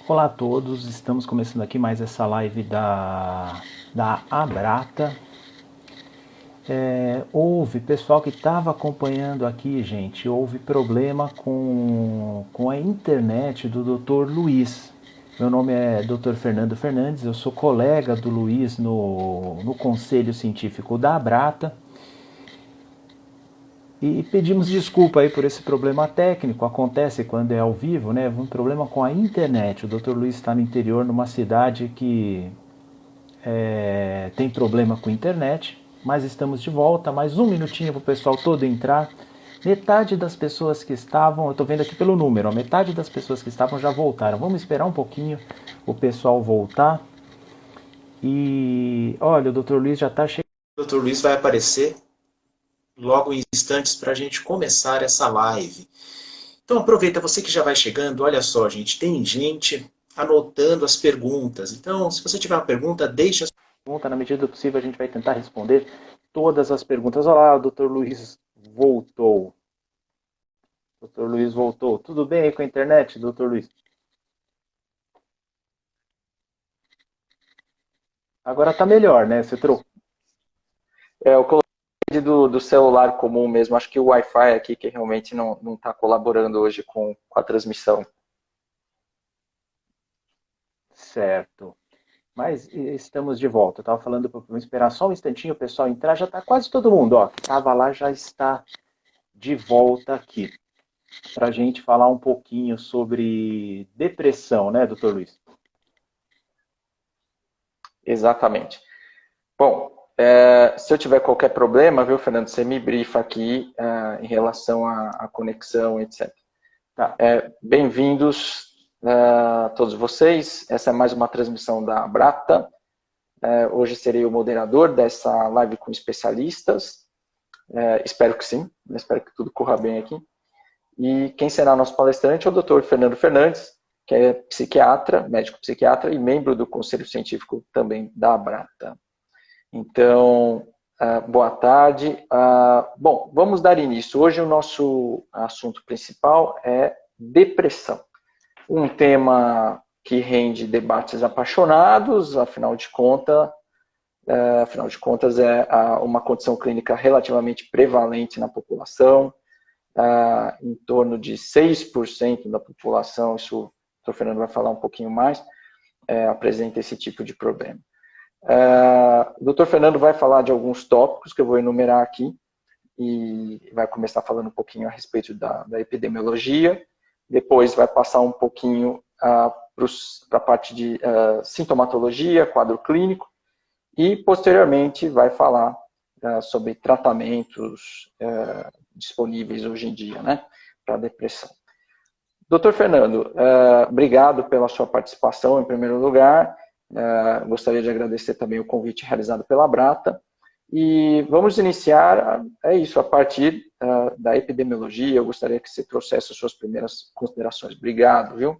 Olá a todos, estamos começando aqui mais essa live da Abrata. Houve, pessoal que estava acompanhando aqui, gente, houve problema com a internet do Dr. Luiz. Meu nome é Dr. Fernando Fernandes, eu sou colega do Luiz no Conselho Científico da Abrata. E pedimos desculpa aí por esse problema técnico, acontece quando é ao vivo, né? Um problema com a internet. O Dr. Luiz está no interior, numa cidade que tem problema com a internet, mas estamos de volta. Mais um minutinho para o pessoal todo entrar. Metade das pessoas que estavam, eu estou vendo aqui pelo número, metade das pessoas que estavam já voltaram. Vamos esperar um pouquinho o pessoal voltar. E olha, o Dr. Luiz já está chegando. O Dr. Luiz vai aparecer logo em instantes para a gente começar essa live. Então aproveita, você que já vai chegando, olha só, gente, tem gente anotando as perguntas. Então, se você tiver uma pergunta, deixa a sua pergunta, na medida do possível a gente vai tentar responder todas as perguntas. Olá, o Dr. Luiz voltou. Dr. Luiz voltou. Tudo bem aí com a internet, Dr. Luiz? Agora tá melhor, né? Você trocou. Eu coloquei do celular comum mesmo. Acho que o Wi-Fi aqui que realmente não está colaborando hoje com a transmissão. Certo. Mas estamos de volta. Eu estava falando para esperar só um instantinho o pessoal entrar. Já está quase todo mundo, ó, que estava lá já está de volta aqui. Para a gente falar um pouquinho sobre depressão, né, doutor Luiz? Exatamente. Bom, se eu tiver qualquer problema, viu, Fernando, você me brifa aqui em relação à conexão, etc. Tá. Bem-vindos a todos vocês. Essa é mais uma transmissão da Abrata. Hoje serei o moderador dessa live com especialistas. Espero que sim, espero que tudo corra bem aqui. E quem será nosso palestrante é o Dr. Fernando Fernandes, que é psiquiatra, médico psiquiatra e membro do Conselho Científico também da Abrata. Então, boa tarde. Bom, vamos dar início. Hoje o nosso assunto principal é depressão. Um tema que rende debates apaixonados, afinal de contas é uma condição clínica relativamente prevalente na população. Em torno de 6% da população, isso o Dr. Fernando vai falar um pouquinho mais, apresenta esse tipo de problema. O Dr. Fernando vai falar de alguns tópicos que eu vou enumerar aqui e vai começar falando um pouquinho a respeito da epidemiologia, depois vai passar um pouquinho para a parte de sintomatologia, quadro clínico, e posteriormente vai falar sobre tratamentos disponíveis hoje em dia, né, para depressão. Doutor Fernando, obrigado pela sua participação em primeiro lugar. Gostaria de agradecer também o convite realizado pela Abrata. E vamos iniciar, a partir da epidemiologia. Eu gostaria que você trouxesse as suas primeiras considerações. Obrigado, viu?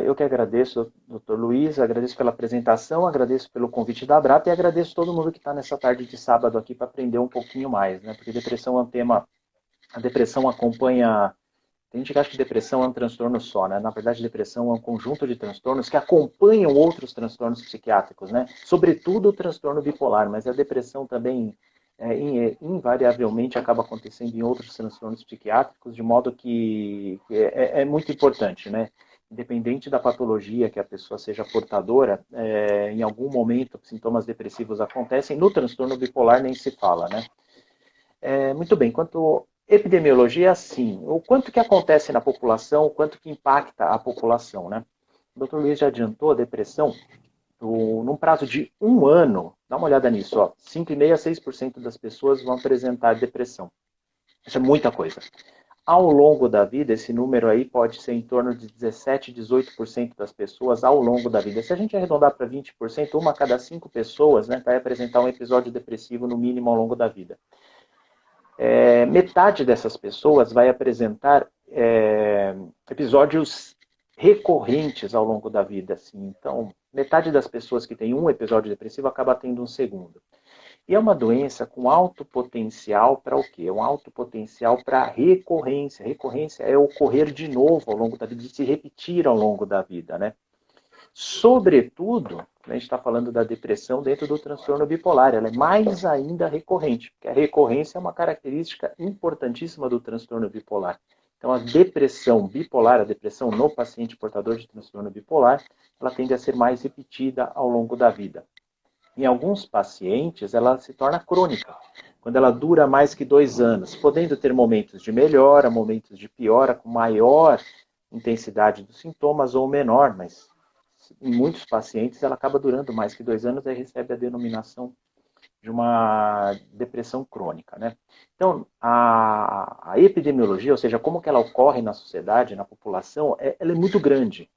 Eu que agradeço, doutor Luiz, agradeço pela apresentação, agradeço pelo convite da Abrata e agradeço todo mundo que está nessa tarde de sábado aqui para aprender um pouquinho mais, né? Porque depressão é um tema, a depressão acompanha, tem gente que acha que depressão é um transtorno só, né? Na verdade, depressão é um conjunto de transtornos que acompanham outros transtornos psiquiátricos, né? Sobretudo o transtorno bipolar, mas a depressão também invariavelmente acaba acontecendo em outros transtornos psiquiátricos, de modo que é muito importante, né? Independente da patologia que a pessoa seja portadora, em algum momento sintomas depressivos acontecem, no transtorno bipolar nem se fala, né? Muito bem, quanto à epidemiologia, é assim, o quanto que acontece na população, o quanto que impacta a população, né? O Dr. Luiz já adiantou a depressão, num prazo de um ano, dá uma olhada nisso, ó, 5,5% a 6% das pessoas vão apresentar depressão. Isso é muita coisa. Ao longo da vida, esse número aí pode ser em torno de 17, 18% das pessoas ao longo da vida. Se a gente arredondar para 20%, uma a cada 5 pessoas, né, vai apresentar um episódio depressivo no mínimo ao longo da vida. Metade dessas pessoas vai apresentar episódios recorrentes ao longo da vida. Assim. Então, metade das pessoas que tem um episódio depressivo acaba tendo um segundo. E é uma doença com alto potencial para o quê? Um alto potencial para recorrência. Recorrência é ocorrer de novo ao longo da vida, de se repetir ao longo da vida, né? Sobretudo, a gente está falando da depressão dentro do transtorno bipolar, ela é mais ainda recorrente, porque a recorrência é uma característica importantíssima do transtorno bipolar. Então, a depressão bipolar, a depressão no paciente portador de transtorno bipolar, ela tende a ser mais repetida ao longo da vida. Em alguns pacientes, ela se torna crônica, quando ela dura mais que 2 anos, podendo ter momentos de melhora, momentos de piora, com maior intensidade dos sintomas ou menor, mas em muitos pacientes ela acaba durando mais que 2 anos e recebe a denominação de uma depressão crônica, né? Então, a epidemiologia, ou seja, como que ela ocorre na sociedade, na população, ela é muito grande.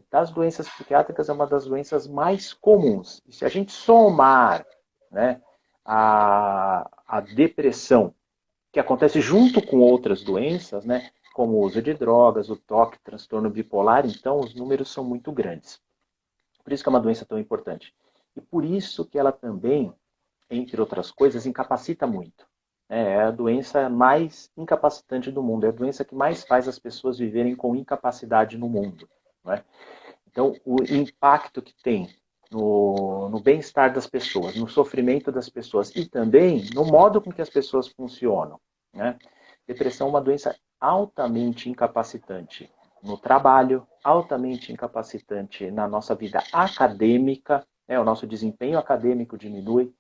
Das doenças psiquiátricas é uma das doenças mais comuns. E se a gente somar, né, a depressão, que acontece junto com outras doenças, né, como o uso de drogas, o toque, transtorno bipolar, então os números são muito grandes. Por isso que é uma doença tão importante. E por isso que ela também, entre outras coisas, incapacita muito. É a doença mais incapacitante do mundo, é a doença que mais faz as pessoas viverem com incapacidade no mundo. Não é? Então, o impacto que tem no bem-estar das pessoas, no sofrimento das pessoas e também no modo com que as pessoas funcionam. Né? Depressão é uma doença altamente incapacitante no trabalho, altamente incapacitante na nossa vida acadêmica, o nosso desempenho acadêmico diminui,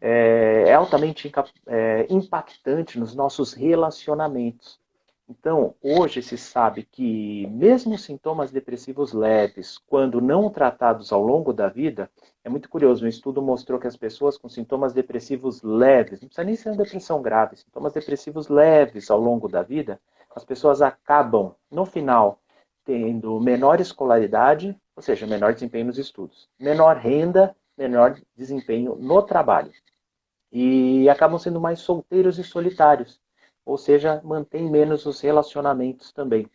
é altamente impactante nos nossos relacionamentos. Então, hoje se sabe que mesmo sintomas depressivos leves, quando não tratados ao longo da vida, é muito curioso, um estudo mostrou que as pessoas com sintomas depressivos leves, não precisa nem ser uma depressão grave, sintomas depressivos leves ao longo da vida, as pessoas acabam, no final, tendo menor escolaridade, ou seja, menor desempenho nos estudos, menor renda, menor desempenho no trabalho. E acabam sendo mais solteiros e solitários, ou seja, mantém menos os relacionamentos também.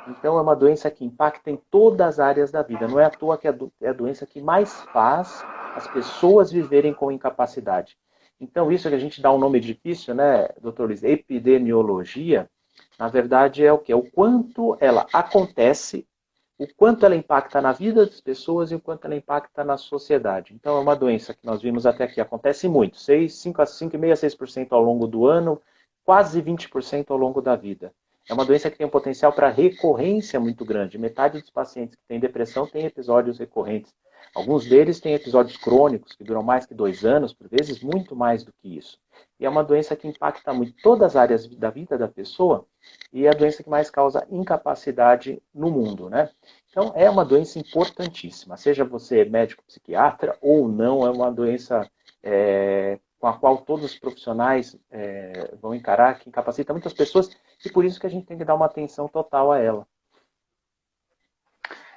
Então é uma doença que impacta em todas as áreas da vida. Não é à toa que é a doença que mais faz as pessoas viverem com incapacidade. Então isso que a gente dá um nome difícil, né, doutor Luiz? Epidemiologia, na verdade é o quê? O quanto ela acontece, o quanto ela impacta na vida das pessoas e o quanto ela impacta na sociedade. Então, é uma doença que nós vimos até aqui, acontece muito, 5,5% a 6% ao longo do ano, quase 20% ao longo da vida. É uma doença que tem um potencial para recorrência muito grande. Metade dos pacientes que têm depressão têm episódios recorrentes. Alguns deles têm episódios crônicos, que duram mais que 2 anos, por vezes muito mais do que isso. E é uma doença que impacta muito todas as áreas da vida da pessoa e é a doença que mais causa incapacidade no mundo, né? Então, é uma doença importantíssima. Seja você médico psiquiatra ou não, é uma doença com a qual todos os profissionais vão encarar, que incapacita muitas pessoas, e por isso que a gente tem que dar uma atenção total a ela.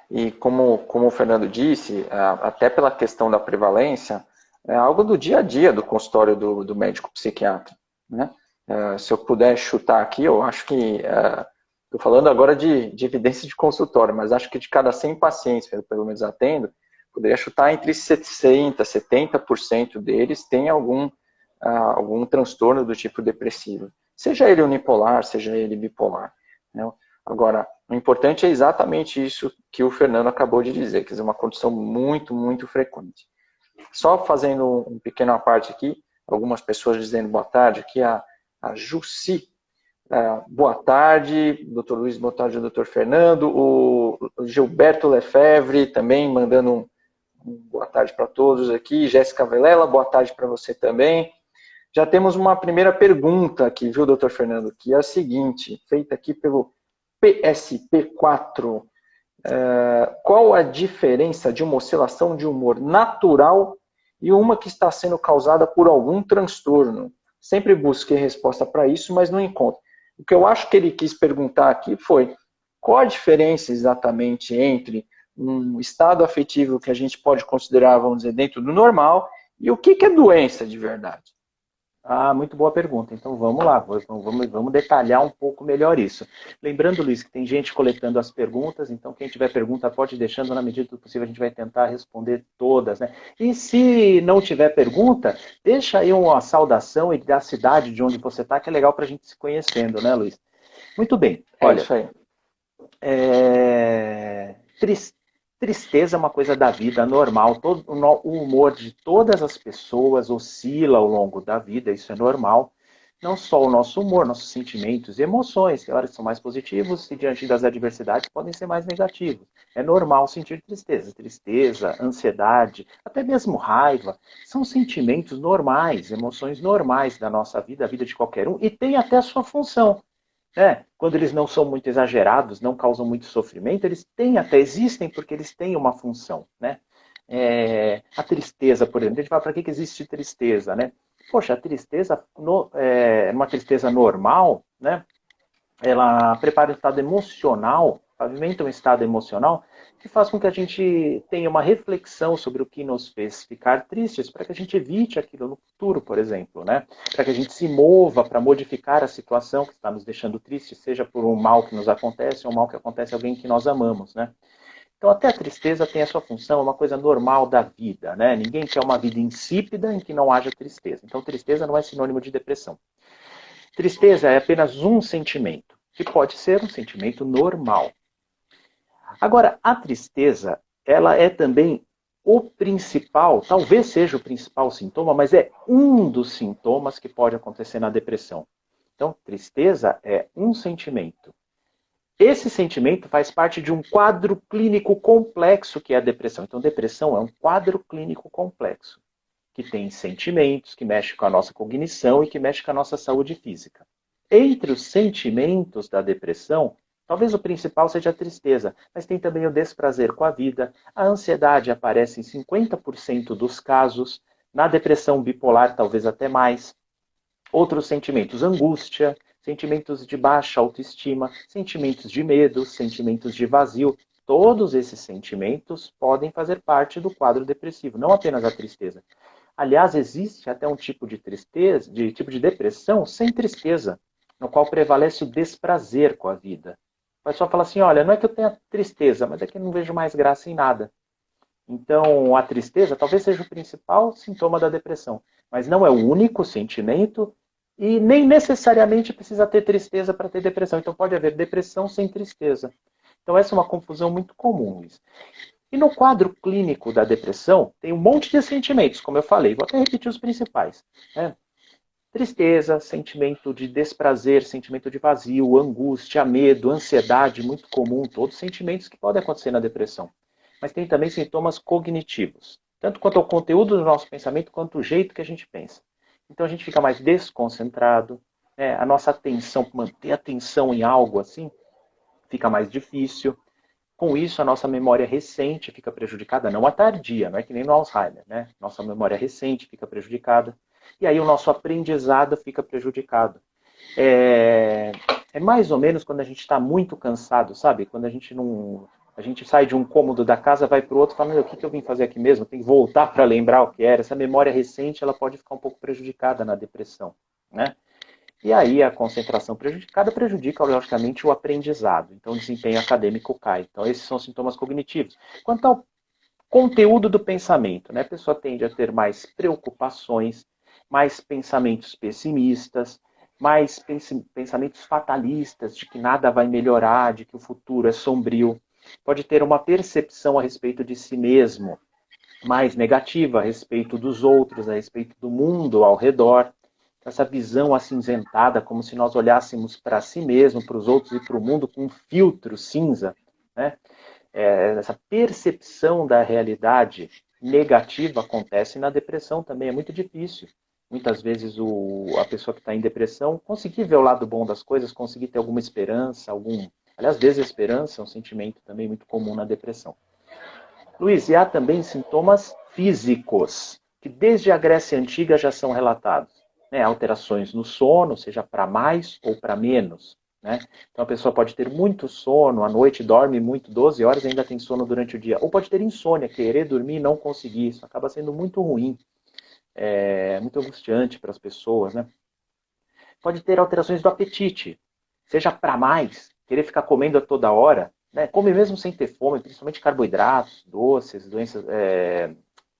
E como o Fernando disse, até pela questão da prevalência, é algo do dia a dia do consultório do médico psiquiatra. Né? Se eu puder chutar aqui, eu acho que... Estou falando agora de evidência de consultório, mas acho que de cada 100 pacientes, pelo menos atendo, poderia chutar entre 60% e 70% deles tem algum transtorno do tipo depressivo. Seja ele unipolar, seja ele bipolar. Né? Agora, o importante é exatamente isso que o Fernando acabou de dizer, quer dizer, uma condição muito, muito frequente. Só fazendo um pequeno à parte aqui, algumas pessoas dizendo boa tarde, aqui a Jussi, boa tarde, Dr. Luiz, boa tarde, Dr. Fernando, o Gilberto Lefebvre também mandando um boa tarde para todos aqui, Jéssica Velela, boa tarde para você também. Já temos uma primeira pergunta aqui, viu, Dr. Fernando, que é a seguinte, feita aqui pelo PSP4. Qual a diferença de uma oscilação de humor natural e uma que está sendo causada por algum transtorno? Sempre busquei resposta para isso, mas não encontro. O que eu acho que ele quis perguntar aqui foi qual a diferença exatamente entre um estado afetivo que a gente pode considerar, vamos dizer, dentro do normal e o que é doença de verdade? Ah, muito boa pergunta. Então vamos lá, vamos detalhar um pouco melhor isso. Lembrando, Luiz, que tem gente coletando as perguntas, então quem tiver pergunta pode ir deixando, na medida do possível a gente vai tentar responder todas, né? E se não tiver pergunta, deixa aí uma saudação e da cidade de onde você está, que é legal para a gente se conhecendo, né, Luiz? Muito bem, É olha, isso aí. é, tristeza é uma coisa da vida normal. O humor de todas as pessoas oscila ao longo da vida, isso é normal. Não só o nosso humor, nossos sentimentos e emoções, que horas são mais positivos e diante das adversidades podem ser mais negativos. É normal sentir tristeza. Tristeza, ansiedade, até mesmo raiva, são sentimentos normais, emoções normais da nossa vida, a vida de qualquer um, e tem até a sua função. Quando eles não são muito exagerados, não causam muito sofrimento, eles têm até, existem porque eles têm uma função, né? A tristeza, por exemplo, a gente fala, para que existe tristeza, né? Poxa, a tristeza, uma tristeza normal, né? Ela prepara um estado emocional, pavimenta um estado emocional que faz com que a gente tenha uma reflexão sobre o que nos fez ficar tristes, para que a gente evite aquilo no futuro, por exemplo, né? Para que a gente se mova para modificar a situação que está nos deixando tristes, seja por um mal que nos acontece ou um mal que acontece a alguém que nós amamos, né? Então, até a tristeza tem a sua função, é uma coisa normal da vida, né? Ninguém quer uma vida insípida em que não haja tristeza. Então, tristeza não é sinônimo de depressão. Tristeza é apenas um sentimento, que pode ser um sentimento normal. Agora, a tristeza, ela é também o principal, talvez seja o principal sintoma, mas é um dos sintomas que pode acontecer na depressão. Então, tristeza é um sentimento. Esse sentimento faz parte de um quadro clínico complexo que é a depressão. Então, depressão é um quadro clínico complexo, que tem sentimentos, que mexe com a nossa cognição e que mexe com a nossa saúde física. Entre os sentimentos da depressão, talvez o principal seja a tristeza, mas tem também o desprazer com a vida. A ansiedade aparece em 50% dos casos, na depressão bipolar talvez até mais. Outros sentimentos, angústia, sentimentos de baixa autoestima, sentimentos de medo, sentimentos de vazio. Todos esses sentimentos podem fazer parte do quadro depressivo, não apenas a tristeza. Aliás, existe até um tipo de tristeza, de tipo de depressão sem tristeza, no qual prevalece o desprazer com a vida. A pessoa fala assim, olha, não é que eu tenha tristeza, mas é que eu não vejo mais graça em nada. Então, a tristeza talvez seja o principal sintoma da depressão, mas não é o único sentimento e nem necessariamente precisa ter tristeza para ter depressão. Então, pode haver depressão sem tristeza. Então, essa é uma confusão muito comum, Luiz. E no quadro clínico da depressão, tem um monte de sentimentos, como eu falei. Vou até repetir os principais. Né? Tristeza, sentimento de desprazer, sentimento de vazio, angústia, medo, ansiedade, muito comum. Todos sentimentos que podem acontecer na depressão. Mas tem também sintomas cognitivos. Tanto quanto ao conteúdo do nosso pensamento, quanto o jeito que a gente pensa. Então a gente fica mais desconcentrado. A nossa atenção, manter a atenção em algo assim, fica mais difícil. Com isso, a nossa memória recente fica prejudicada, não a tardia, não é que nem no Alzheimer, né? Nossa memória recente fica prejudicada. E aí o nosso aprendizado fica prejudicado. É mais ou menos quando a gente está muito cansado, sabe? Quando a gente não... A gente sai de um cômodo da casa, vai para o outro, fala, o que eu vim fazer aqui mesmo? Tem que voltar para lembrar o que era. Essa memória recente, ela pode ficar um pouco prejudicada na depressão, né? E aí a concentração prejudicada prejudica, logicamente, o aprendizado. Então o desempenho acadêmico cai. Então esses são sintomas cognitivos. Quanto ao conteúdo do pensamento, né? A pessoa tende a ter mais preocupações, mais pensamentos pessimistas, mais pensamentos fatalistas de que nada vai melhorar, de que o futuro é sombrio. Pode ter uma percepção a respeito de si mesmo mais negativa a respeito dos outros, a respeito do mundo ao redor. Essa visão acinzentada, como se nós olhássemos para si mesmo, para os outros e para o mundo com um filtro cinza, né? Essa percepção da realidade negativa acontece na depressão também, é muito difícil. Muitas vezes a pessoa que está em depressão conseguir ver o lado bom das coisas, conseguir ter alguma esperança, aliás, desesperança é um sentimento também muito comum na depressão. Luiz, e há também sintomas físicos, que desde a Grécia Antiga já são relatados. Alterações no sono, seja para mais ou para menos. Né? Então a pessoa pode ter muito sono, à noite dorme muito, 12 horas e ainda tem sono durante o dia. Ou pode ter insônia, querer dormir e não conseguir. Isso acaba sendo muito ruim. é muito angustiante para as pessoas, né? Pode ter alterações do apetite, seja para mais, querer ficar comendo a toda hora, né? Come mesmo sem ter fome, principalmente carboidratos, doces,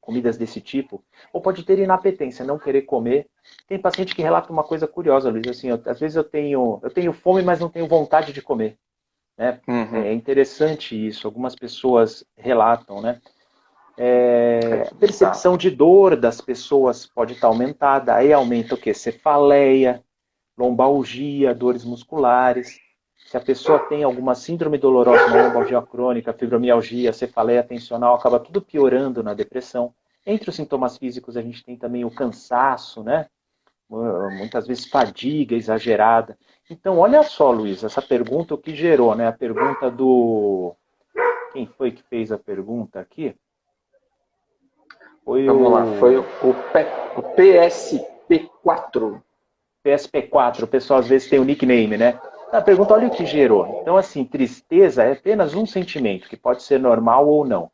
comidas desse tipo, ou pode ter inapetência, não querer comer. Tem paciente que relata uma coisa curiosa, Luiz, assim, às vezes eu tenho fome, mas não tenho vontade de comer, né? Uhum. É interessante isso, algumas pessoas relatam, né? A Tá. percepção de dor das pessoas pode estar aumentada, aí aumenta o quê? Cefaleia, lombalgia, dores musculares. Se a pessoa tem alguma síndrome dolorosa, uma lombalgia crônica, fibromialgia, cefaleia tensional, acaba tudo piorando na depressão. Entre os sintomas físicos, a gente tem também o cansaço, né? Muitas vezes fadiga exagerada. Então, olha só, Luiz, essa pergunta o que gerou, né? A pergunta do... Quem foi que fez a pergunta aqui? Foi Vamos lá, foi o o PSP4. PSP4, o pessoal às vezes tem o nickname, né? A pergunta, olha o que gerou. Então, assim, tristeza é apenas um sentimento, que pode ser normal ou não.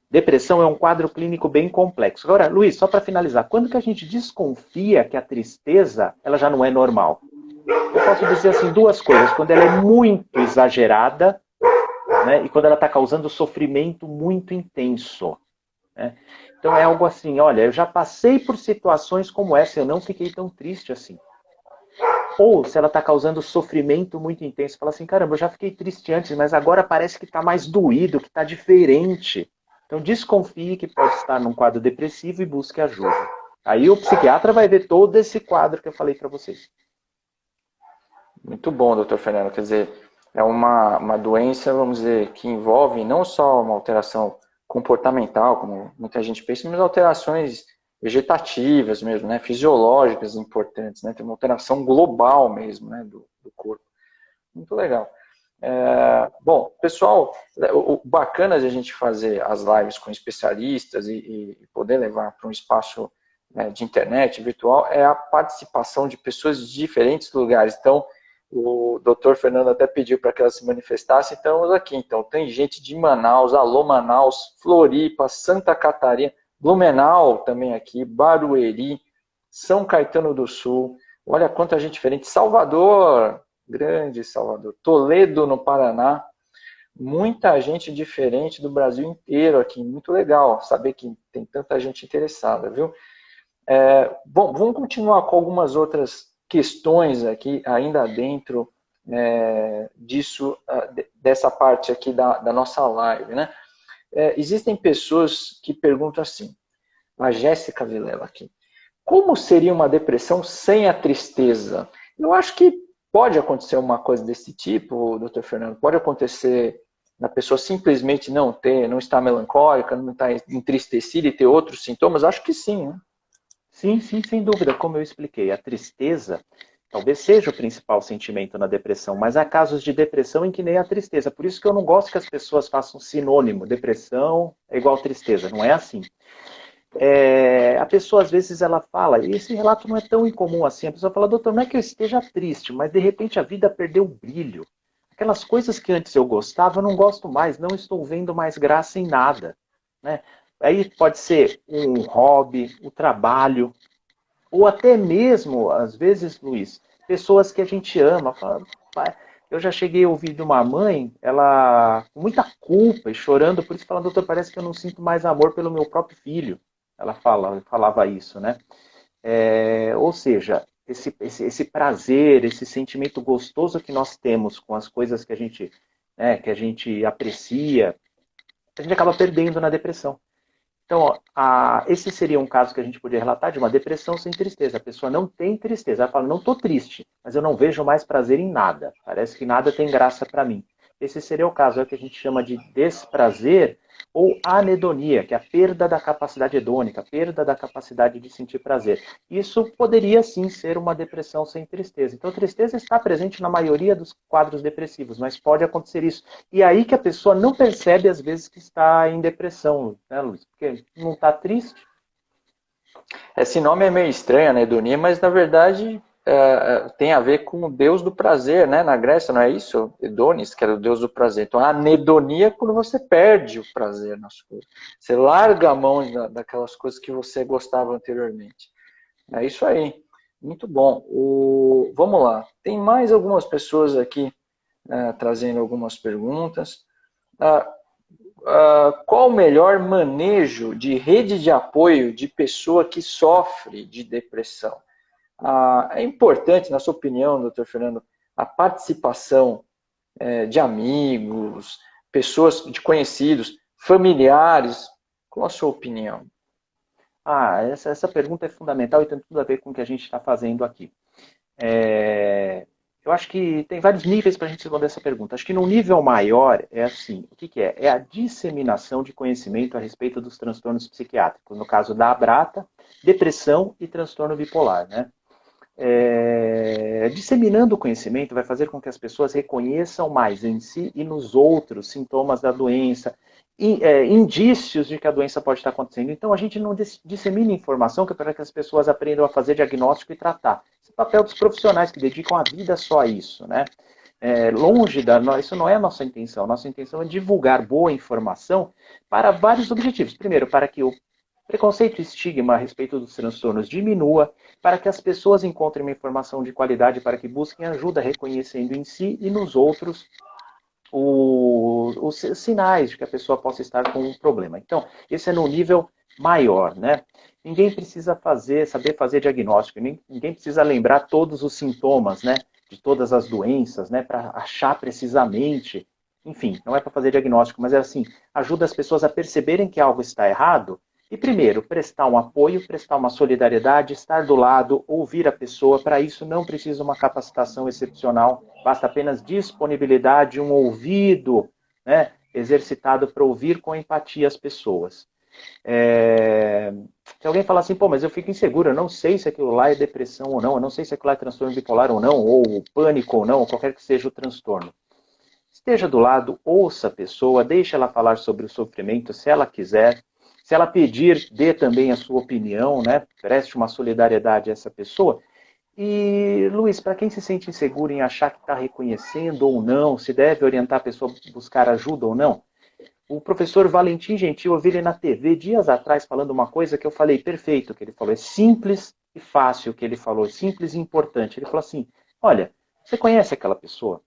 Depressão é um quadro clínico bem complexo. Agora, Luiz, só para finalizar, quando que a gente desconfia que a tristeza ela já não é normal? Eu posso dizer assim duas coisas. Quando ela é muito exagerada, né, e quando ela está causando sofrimento muito intenso. Né? Então é algo assim, olha, eu já passei por situações como essa, eu não fiquei tão triste assim. Ou se ela está causando sofrimento muito intenso, fala assim, caramba, eu já fiquei triste antes, mas agora parece que está mais doído, que está diferente. Então desconfie que pode estar num quadro depressivo e busque ajuda. Aí o psiquiatra vai ver todo esse quadro que eu falei para vocês. Muito bom, doutor Fernando. Quer dizer, é uma doença, vamos dizer, que envolve não só uma alteração comportamental, como muita gente pensa, mas alterações vegetativas mesmo, né? Fisiológicas importantes, né? Tem uma alteração global mesmo, né? Do corpo. Muito legal. Bom, pessoal, o bacana de a gente fazer as lives com especialistas e poder levar para um espaço, né, de internet virtual é a participação de pessoas de diferentes lugares. Então, o doutor Fernando até pediu para que ela se manifestasse, então estamos aqui. Então, tem gente de Manaus, alô Manaus, Floripa, Santa Catarina, Blumenau também aqui, Barueri, São Caetano do Sul, olha quanta gente diferente, Salvador, grande Salvador, Toledo, no Paraná, muita gente diferente do Brasil inteiro aqui, muito legal saber que tem tanta gente interessada, viu? Bom, vamos continuar com algumas outras questões aqui, ainda dentro disso, dessa parte aqui da nossa live, né? Existem pessoas que perguntam assim, a Jéssica Vilela aqui, como seria uma depressão sem a tristeza? Eu acho que pode acontecer uma coisa desse tipo, doutor Fernando, pode acontecer na pessoa simplesmente não estar melancólica, não estar entristecida e ter outros sintomas? Acho que sim, né? Sim, sim, sem dúvida. Como eu expliquei, a tristeza talvez seja o principal sentimento na depressão, mas há casos de depressão em que nem a tristeza. Por isso que eu não gosto que as pessoas façam sinônimo. Depressão é igual tristeza. Não é assim. A pessoa, às vezes, ela fala, e esse relato não é tão incomum assim, a pessoa fala, doutor, não é que eu esteja triste, mas de repente a vida perdeu o brilho. Aquelas coisas que antes eu gostava, eu não gosto mais, não estou vendo mais graça em nada. Né? Aí pode ser um hobby, o trabalho, ou até mesmo, às vezes, Luiz, pessoas que a gente ama. Fala, eu já cheguei a ouvir de uma mãe, ela com muita culpa e chorando, por isso falando, doutor, parece que eu não sinto mais amor pelo meu próprio filho. Ela falava isso, né? Ou seja, esse prazer, esse sentimento gostoso que nós temos com as coisas que a gente aprecia, a gente acaba perdendo na depressão. Então, ó, esse seria um caso que a gente poderia relatar de uma depressão sem tristeza. A pessoa não tem tristeza. Ela fala, não estou triste, mas eu não vejo mais prazer em nada. Parece que nada tem graça para mim. Esse seria o caso, é o que a gente chama de desprazer ou anedonia, que é a perda da capacidade hedônica, a perda da capacidade de sentir prazer. Isso poderia sim ser uma depressão sem tristeza. Então, a tristeza está presente na maioria dos quadros depressivos, mas pode acontecer isso. E aí que a pessoa não percebe, às vezes, que está em depressão, né, Luiz? Porque não está triste. Esse nome é meio estranho, né, Edonia, mas na verdade tem a ver com o deus do prazer, né? Na Grécia, não é isso? Edonis, que era o deus do prazer. Então, a anedonia é quando você perde o prazer nas coisas. Você larga a mão daquelas coisas que você gostava anteriormente. É isso aí. Muito bom. Vamos lá. Tem mais algumas pessoas aqui trazendo algumas perguntas. Qual o melhor manejo de rede de apoio de pessoa que sofre de depressão? É importante, na sua opinião, doutor Fernando, a participação de amigos, pessoas, de conhecidos, familiares. Qual a sua opinião? Essa pergunta é fundamental e tem tudo a ver com o que a gente está fazendo aqui. Eu acho que tem vários níveis para a gente responder essa pergunta. Acho que no nível maior é assim, o que é? É a disseminação de conhecimento a respeito dos transtornos psiquiátricos, no caso da Abrata, depressão e transtorno bipolar, né? Disseminando o conhecimento vai fazer com que as pessoas reconheçam mais em si e nos outros sintomas da doença, indícios de que a doença pode estar acontecendo. Então, a gente não dissemina informação para que as pessoas aprendam a fazer diagnóstico e tratar. Esse é o papel dos profissionais que dedicam a vida só a isso, né? Isso não é a nossa intenção. Nossa intenção é divulgar boa informação para vários objetivos. Primeiro, para que o preconceito e estigma a respeito dos transtornos diminua, para que as pessoas encontrem uma informação de qualidade, para que busquem ajuda reconhecendo em si e nos outros os sinais de que a pessoa possa estar com um problema. Então, esse é no nível maior, né? Ninguém precisa saber fazer diagnóstico, ninguém precisa lembrar todos os sintomas, né? De todas as doenças, né? Para achar precisamente. Enfim, não é para fazer diagnóstico, mas é assim, ajuda as pessoas a perceberem que algo está errado e, primeiro, prestar um apoio, prestar uma solidariedade, estar do lado, ouvir a pessoa. Para isso, não precisa uma capacitação excepcional, basta apenas disponibilidade, um ouvido, né, exercitado para ouvir com empatia as pessoas. Se alguém falar assim, pô, mas eu fico inseguro, eu não sei se aquilo lá é depressão ou não, eu não sei se aquilo lá é transtorno bipolar ou não, ou pânico ou não, ou qualquer que seja o transtorno. Esteja do lado, ouça a pessoa, deixe ela falar sobre o sofrimento, se ela quiser. Se ela pedir, dê também a sua opinião, né? Preste uma solidariedade a essa pessoa. E, Luiz, para quem se sente inseguro em achar que está reconhecendo ou não, se deve orientar a pessoa a buscar ajuda ou não, o professor Valentim Gentil, eu vi ele na TV dias atrás falando uma coisa que eu falei, perfeito, que ele falou, é simples e fácil o que ele falou, simples e importante. Ele falou assim, olha, você conhece aquela pessoa?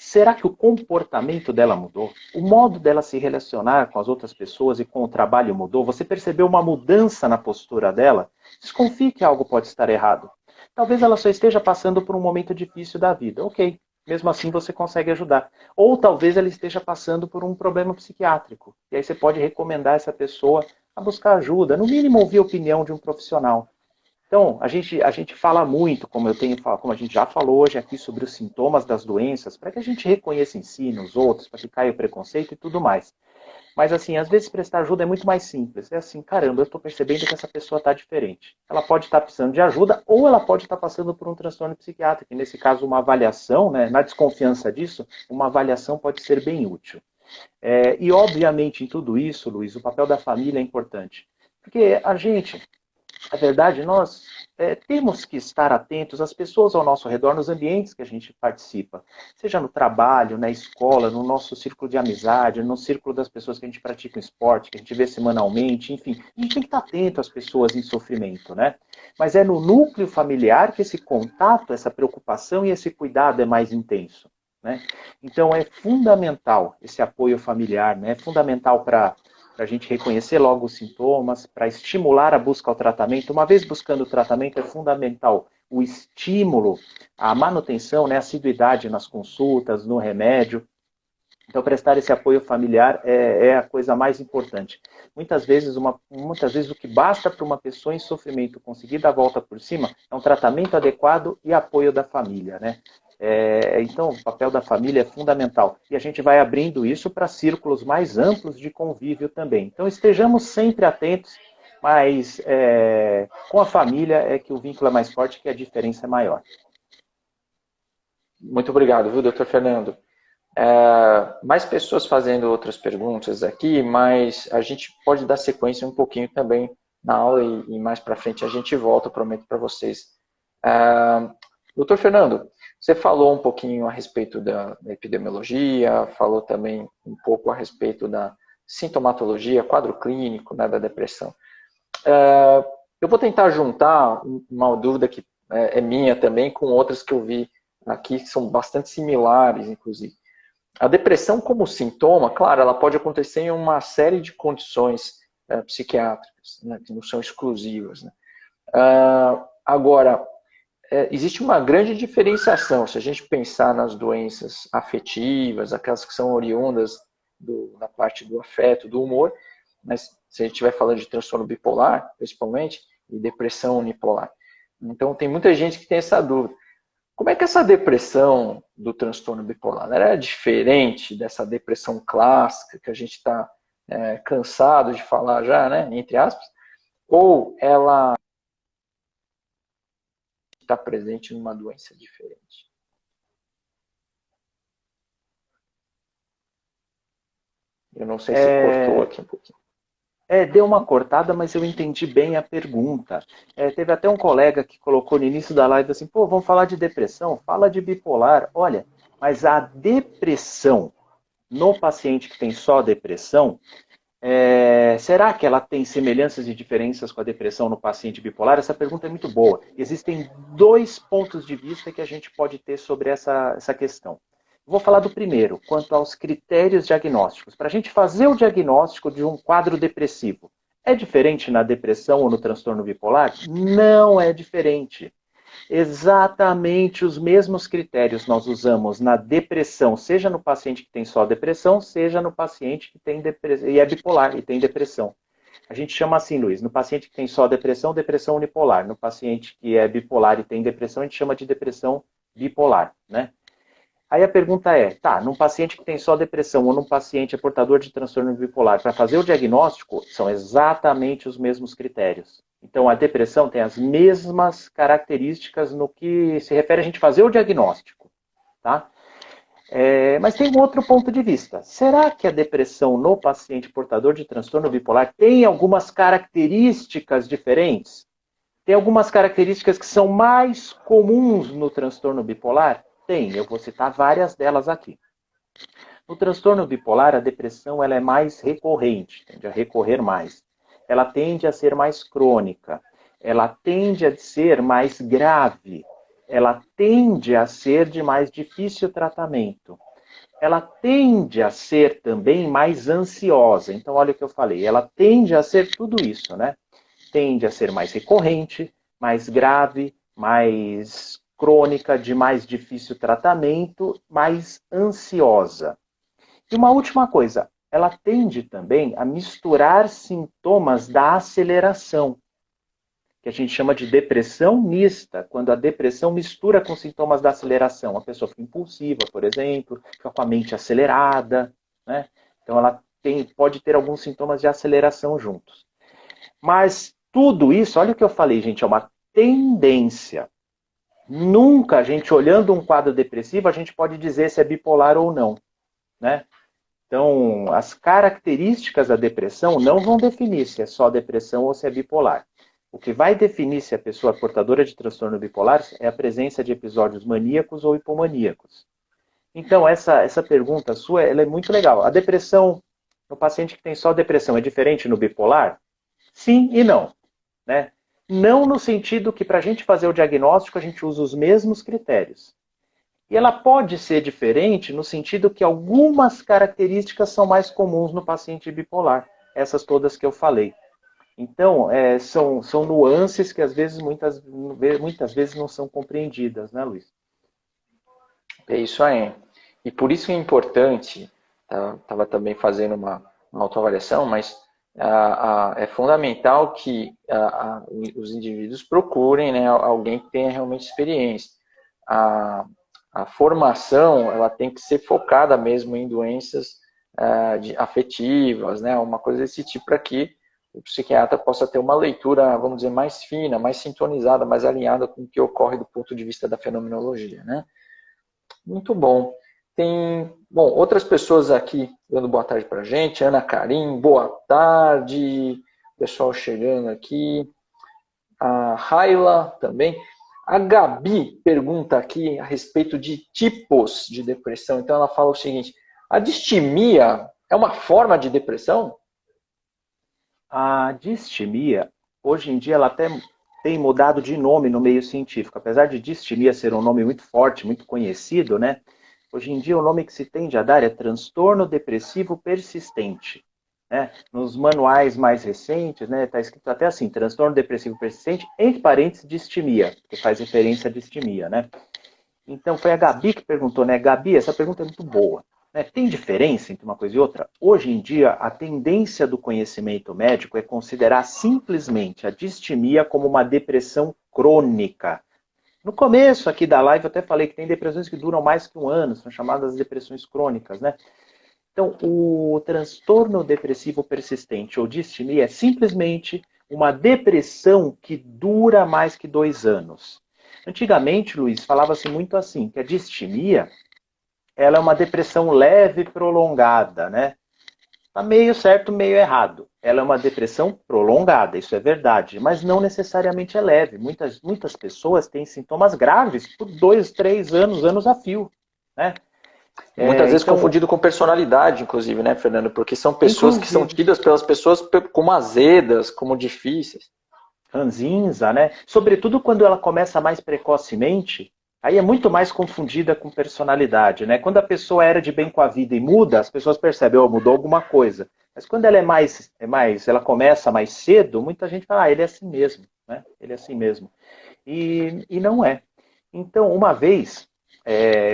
Será que o comportamento dela mudou? O modo dela se relacionar com as outras pessoas e com o trabalho mudou? Você percebeu uma mudança na postura dela? Desconfie que algo pode estar errado. Talvez ela só esteja passando por um momento difícil da vida. Ok, mesmo assim você consegue ajudar. Ou talvez ela esteja passando por um problema psiquiátrico. E aí você pode recomendar essa pessoa a buscar ajuda. No mínimo, ouvir a opinião de um profissional. Então, a gente fala muito, como a gente já falou hoje aqui, sobre os sintomas das doenças, para que a gente reconheça em si, nos outros, para que caia o preconceito e tudo mais. Mas, assim, às vezes prestar ajuda é muito mais simples. É assim, caramba, eu estou percebendo que essa pessoa está diferente. Ela pode estar precisando de ajuda ou ela pode estar passando por um transtorno psiquiátrico. E, nesse caso, uma avaliação, né, na desconfiança disso, uma avaliação pode ser bem útil. E, obviamente, em tudo isso, Luiz, o papel da família é importante. Porque a verdade, nós temos que estar atentos às pessoas ao nosso redor, nos ambientes que a gente participa. Seja no trabalho, na escola, no nosso círculo de amizade, no círculo das pessoas que a gente pratica o esporte, que a gente vê semanalmente, enfim. A gente tem que estar atento às pessoas em sofrimento, né? Mas é no núcleo familiar que esse contato, essa preocupação e esse cuidado é mais intenso, né? Então é fundamental esse apoio familiar, né? É fundamental para a gente reconhecer logo os sintomas, para estimular a busca ao tratamento. Uma vez buscando o tratamento, é fundamental o estímulo, a manutenção, né, a assiduidade nas consultas, no remédio. Então, prestar esse apoio familiar é a coisa mais importante. Muitas vezes o que basta para uma pessoa em sofrimento conseguir dar a volta por cima é um tratamento adequado e apoio da família, né? Então, o papel da família é fundamental. E a gente vai abrindo isso para círculos mais amplos de convívio também. Então, estejamos sempre atentos, mas com a família é que o vínculo é mais forte, que a diferença é maior. Muito obrigado, viu, doutor Fernando? Mais pessoas fazendo outras perguntas aqui, mas a gente pode dar sequência um pouquinho também na aula e mais para frente a gente volta, prometo para vocês, Doutor Fernando, você falou um pouquinho a respeito da epidemiologia, falou também um pouco a respeito da sintomatologia, quadro clínico, né, da depressão. Eu vou tentar juntar uma dúvida que é minha também com outras que eu vi aqui, que são bastante similares, inclusive. A depressão como sintoma, claro, ela pode acontecer em uma série de condições psiquiátricas, né, que não são exclusivas. Né? Agora, existe uma grande diferenciação, se a gente pensar nas doenças afetivas, aquelas que são oriundas da parte do afeto, do humor, mas se a gente estiver falando de transtorno bipolar, principalmente, e depressão unipolar. Então, tem muita gente que tem essa dúvida. Como é que essa depressão do transtorno bipolar ela é diferente dessa depressão clássica que a gente está cansado de falar já, né, entre aspas, ou ela está presente numa doença diferente? Eu não sei se cortou aqui um pouquinho. Deu uma cortada, mas eu entendi bem a pergunta. Teve até um colega que colocou no início da live assim, pô, vamos falar de depressão? Fala de bipolar. Olha, mas a depressão no paciente que tem só depressão, será que ela tem semelhanças e diferenças com a depressão no paciente bipolar? Essa pergunta é muito boa. Existem 2 pontos de vista que a gente pode ter sobre essa questão. Vou falar do primeiro, quanto aos critérios diagnósticos. Para a gente fazer o diagnóstico de um quadro depressivo, é diferente na depressão ou no transtorno bipolar? Não é diferente. Exatamente os mesmos critérios nós usamos na depressão, seja no paciente que tem só depressão, seja no paciente que tem depressão e é bipolar e tem depressão. A gente chama assim, Luiz, no paciente que tem só depressão, depressão unipolar. No paciente que é bipolar e tem depressão, a gente chama de depressão bipolar, né? Aí a pergunta é, num paciente que tem só depressão ou num paciente portador de transtorno bipolar, para fazer o diagnóstico, são exatamente os mesmos critérios. Então, a depressão tem as mesmas características no que se refere a gente fazer o diagnóstico, tá? Mas tem um outro ponto de vista. Será que a depressão no paciente portador de transtorno bipolar tem algumas características diferentes? Tem algumas características que são mais comuns no transtorno bipolar? Tem, eu vou citar várias delas aqui. No transtorno bipolar, a depressão ela é mais recorrente, tende a recorrer mais. Ela tende a ser mais crônica, ela tende a ser mais grave, ela tende a ser de mais difícil tratamento. Ela tende a ser também mais ansiosa. Então, olha o que eu falei, ela tende a ser tudo isso, né? Tende a ser mais recorrente, mais grave, mais crônica, de mais difícil tratamento, mais ansiosa. E uma última coisa, ela tende também a misturar sintomas da aceleração, que a gente chama de depressão mista, quando a depressão mistura com sintomas da aceleração. A pessoa fica impulsiva, por exemplo, fica com a mente acelerada, né? Então ela pode ter alguns sintomas de aceleração juntos. Mas tudo isso, olha o que eu falei, gente, é uma tendência. Nunca a gente, olhando um quadro depressivo, a gente pode dizer se é bipolar ou não, né? Então, as características da depressão não vão definir se é só depressão ou se é bipolar. O que vai definir se a pessoa é portadora de transtorno bipolar é a presença de episódios maníacos ou hipomaníacos. Então, essa pergunta sua ela é muito legal. A depressão, no paciente que tem só depressão, é diferente no bipolar? Sim e não, né? Não no sentido que para a gente fazer o diagnóstico a gente usa os mesmos critérios. E ela pode ser diferente no sentido que algumas características são mais comuns no paciente bipolar, essas todas que eu falei. Então, são nuances que às vezes, muitas vezes não são compreendidas, né, Luiz? É isso aí. E por isso é importante, estava também fazendo uma autoavaliação, mas é fundamental que os indivíduos procurem, né, alguém que tenha realmente experiência. A formação ela tem que ser focada mesmo em doenças afetivas, né, uma coisa desse tipo, para que o psiquiatra possa ter uma leitura, vamos dizer, mais fina, mais sintonizada, mais alinhada com o que ocorre do ponto de vista da fenomenologia, né? Muito bom. Tem, outras pessoas aqui dando boa tarde para a gente. Ana Karim, boa tarde. Pessoal chegando aqui. A Raila também. A Gabi pergunta aqui a respeito de tipos de depressão. Então ela fala o seguinte: a distimia é uma forma de depressão? A distimia, hoje em dia, ela até tem mudado de nome no meio científico. Apesar de distimia ser um nome muito forte, muito conhecido, né? Hoje em dia, o nome que se tende a dar é transtorno depressivo persistente. Né? Nos manuais mais recentes, né, está escrito até assim, transtorno depressivo persistente, entre parênteses, distimia, que faz referência à distimia, né? Então, foi a Gabi que perguntou, né? Gabi, essa pergunta é muito boa. Né? Tem diferença entre uma coisa e outra? Hoje em dia, a tendência do conhecimento médico é considerar simplesmente a distimia como uma depressão crônica. No começo aqui da live, eu até falei que tem depressões que duram mais que um ano, são chamadas depressões crônicas, né? Então, o transtorno depressivo persistente ou distimia é simplesmente uma depressão que dura mais que 2 anos. Antigamente, Luiz, falava-se muito assim, que a distimia ela é uma depressão leve e prolongada, né? Tá meio certo, meio errado. Ela é uma depressão prolongada, isso é verdade, mas não necessariamente é leve. Muitas pessoas têm sintomas graves por 2, 3 anos, anos a fio, né? E muitas vezes Então, confundido com personalidade, inclusive, né, Fernando? Porque são pessoas que são inclusive, tidas pelas pessoas como azedas, como difíceis. ranzinza, né? Sobretudo quando ela começa mais precocemente, aí é muito mais confundida com personalidade, né? Quando a pessoa era de bem com a vida e muda, as pessoas percebem, oh, mudou alguma coisa. Mas quando ela ela começa mais cedo, muita gente fala, ah, ele é assim mesmo, né? Ele é assim mesmo. E não é. Então, uma vez,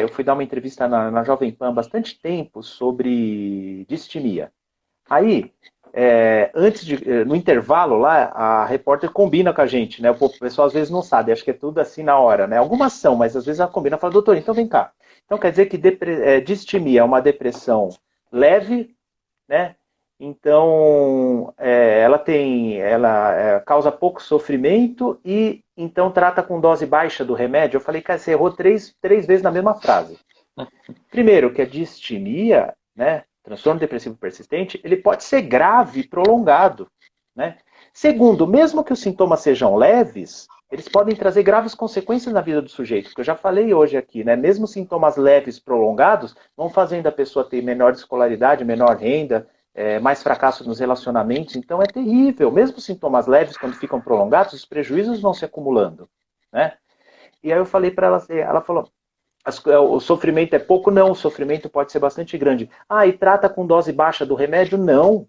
eu fui dar uma entrevista na Jovem Pan há bastante tempo sobre distimia. Aí, no intervalo lá, a repórter combina com a gente, né? O pessoal às vezes não sabe, acho que é tudo assim na hora, né? Algumas são, mas às vezes ela combina e fala, doutor, então vem cá. Então quer dizer que distimia é uma depressão leve, né? Então ela causa pouco sofrimento e então trata com dose baixa do remédio. Eu falei, cara, você errou três vezes na mesma frase. Primeiro, que a distimia, né, transtorno depressivo persistente, ele pode ser grave e prolongado. Né? Segundo, mesmo que os sintomas sejam leves, eles podem trazer graves consequências na vida do sujeito, que eu já falei hoje aqui, né? Mesmo sintomas leves prolongados vão fazendo a pessoa ter menor escolaridade, menor renda, mais fracasso nos relacionamentos, então é terrível. Mesmo sintomas leves, quando ficam prolongados, os prejuízos vão se acumulando. Né? E aí eu falei para ela falou, o sofrimento é pouco? Não, o sofrimento pode ser bastante grande. Ah, e trata com dose baixa do remédio? Não.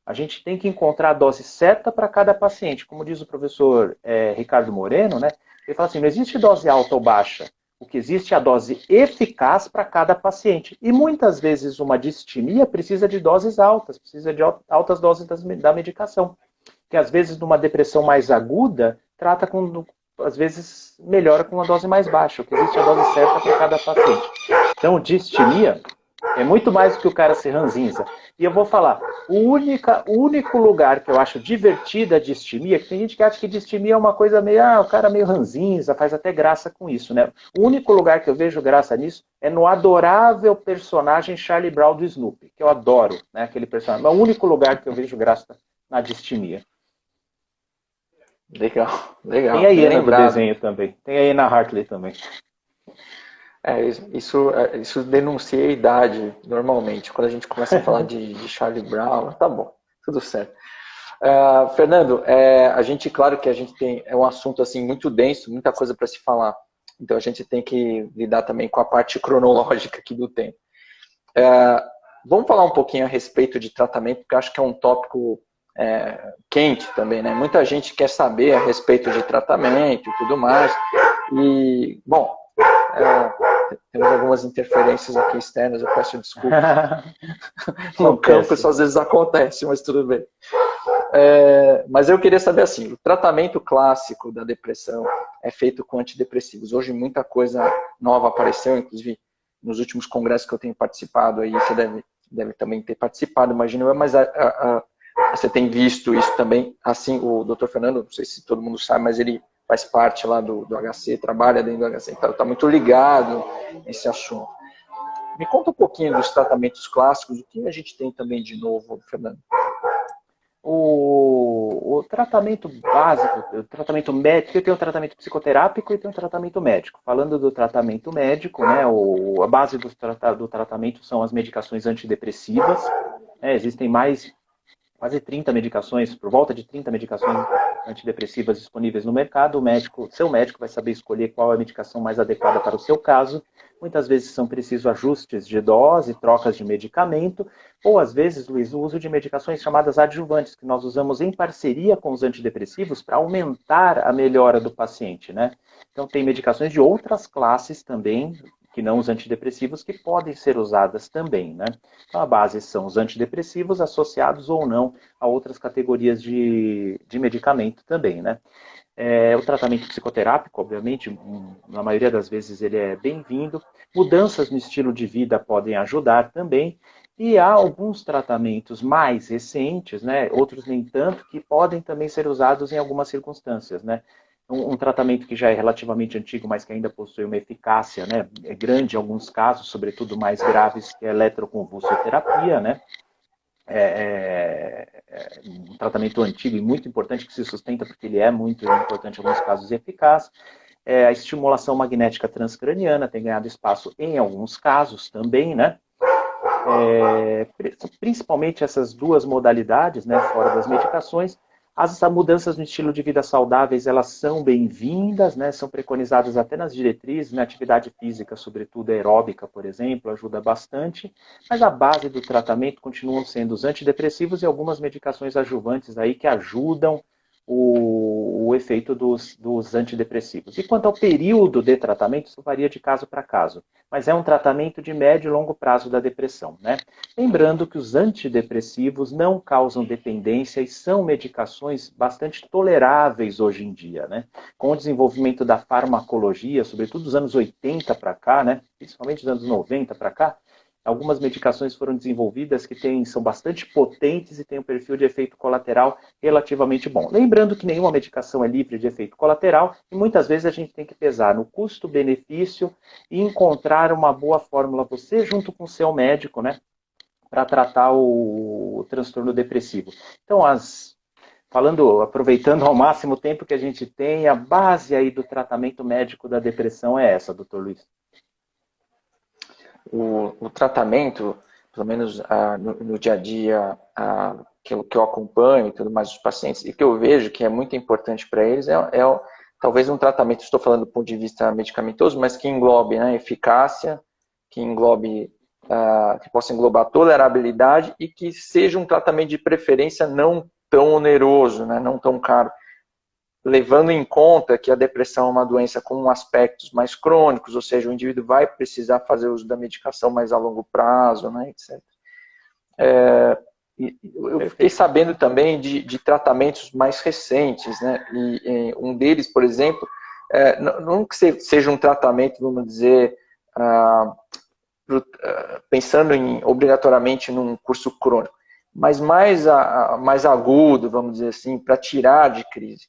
A gente tem que encontrar a dose certa para cada paciente. Como diz o professor Ricardo Moreno, né? Ele fala assim, não existe dose alta ou baixa. O que existe é a dose eficaz para cada paciente. E muitas vezes uma distimia precisa de doses altas, precisa de altas doses da medicação. Que às vezes numa depressão mais aguda, trata com, às vezes melhora com uma dose mais baixa, que existe a dose certa para cada paciente. Então, distimia é muito mais do que o cara ser ranzinza. E eu vou falar, o único lugar que eu acho divertida a distimia, que tem gente que acha que distimia é uma coisa meio, o cara meio ranzinza, faz até graça com isso, né? O único lugar que eu vejo graça nisso é no adorável personagem Charlie Brown do Snoopy, que eu adoro, né, aquele personagem. É o único lugar que eu vejo graça na distimia. Legal, legal. Tem a Bem hiena do lembrado. desenho também. Tem a hiena Hartley também. Isso denuncia a idade, normalmente. Quando a gente começa a falar de Charlie Brown, tá bom, tudo certo. Fernando, a gente, claro que a gente tem, é um assunto assim muito denso, muita coisa para se falar. Então a gente tem que lidar também com a parte cronológica aqui do tempo. Vamos falar um pouquinho a respeito de tratamento, porque eu acho que é um tópico quente também, né? Muita gente quer saber a respeito de tratamento e tudo mais. E, bom, temos algumas interferências aqui externas, eu peço desculpa. No campo isso às vezes acontece, mas tudo bem. Mas eu queria saber assim, o tratamento clássico da depressão é feito com antidepressivos. Hoje muita coisa nova apareceu, inclusive nos últimos congressos que eu tenho participado, aí você deve também ter participado, imagino eu, mas você tem visto isso também, assim, o Dr. Fernando, não sei se todo mundo sabe, mas ele faz parte lá do HC, trabalha dentro do HC, então está muito ligado nesse assunto. Me conta um pouquinho dos tratamentos clássicos, o que a gente tem também de novo, Fernando? O tratamento básico, o tratamento médico, tem o tratamento psicoterápico e tem o tratamento médico. Falando do tratamento médico, né, a base do tratamento são as medicações antidepressivas. Existem mais quase 30 medicações, por volta de 30 medicações antidepressivas disponíveis no mercado. Seu médico vai saber escolher qual é a medicação mais adequada para o seu caso. Muitas vezes são precisos ajustes de dose, trocas de medicamento, ou às vezes, Luiz, o uso de medicações chamadas adjuvantes, que nós usamos em parceria com os antidepressivos para aumentar a melhora do paciente, né? Então tem medicações de outras classes também, que não os antidepressivos, que podem ser usadas também, né? Então, a base são os antidepressivos associados ou não a outras categorias de medicamento também, né? O tratamento psicoterápico, obviamente, na maioria das vezes ele é bem-vindo. Mudanças no estilo de vida podem ajudar também. E há alguns tratamentos mais recentes, né, outros nem tanto, que podem também ser usados em algumas circunstâncias, né? Um tratamento que já é relativamente antigo, mas que ainda possui uma eficácia, né, é grande em alguns casos, sobretudo mais graves, que é a eletroconvulsoterapia, né? Um tratamento antigo e muito importante que se sustenta porque ele é muito importante em alguns casos e eficaz. A estimulação magnética transcraniana tem ganhado espaço em alguns casos também, né? Principalmente essas duas modalidades, né, fora das medicações. As mudanças no estilo de vida saudáveis, elas são bem-vindas, né, são preconizadas até nas diretrizes, né, atividade física, sobretudo aeróbica, por exemplo, ajuda bastante, mas a base do tratamento continuam sendo os antidepressivos e algumas medicações adjuvantes aí que ajudam o efeito dos antidepressivos. E quanto ao período de tratamento, isso varia de caso para caso, mas é um tratamento de médio e longo prazo da depressão, né? Lembrando que os antidepressivos não causam dependência e são medicações bastante toleráveis hoje em dia, né? Com o desenvolvimento da farmacologia, sobretudo dos anos 80 para cá, né? Principalmente dos anos 90 para cá, algumas medicações foram desenvolvidas que são bastante potentes e têm um perfil de efeito colateral relativamente bom. Lembrando que nenhuma medicação é livre de efeito colateral e muitas vezes a gente tem que pesar no custo-benefício e encontrar uma boa fórmula, você junto com o seu médico, né, para tratar o transtorno depressivo. Então, aproveitando ao máximo o tempo que a gente tem, a base aí do tratamento médico da depressão é essa, doutor Luiz. O tratamento, pelo menos no dia a dia, que eu acompanho e tudo mais os pacientes, e que eu vejo que é muito importante para eles, talvez um tratamento, estou falando do ponto de vista medicamentoso, mas que englobe, né, eficácia, que englobe, que possa englobar tolerabilidade e que seja um tratamento de preferência não tão oneroso, né, não tão caro, levando em conta que a depressão é uma doença com aspectos mais crônicos, ou seja, o indivíduo vai precisar fazer uso da medicação mais a longo prazo, né, etc. Eu fiquei sabendo também de tratamentos mais recentes, né, e um deles, por exemplo, não que seja um tratamento, vamos dizer, pensando obrigatoriamente num curso crônico, mas mais agudo, vamos dizer assim, para tirar de crise.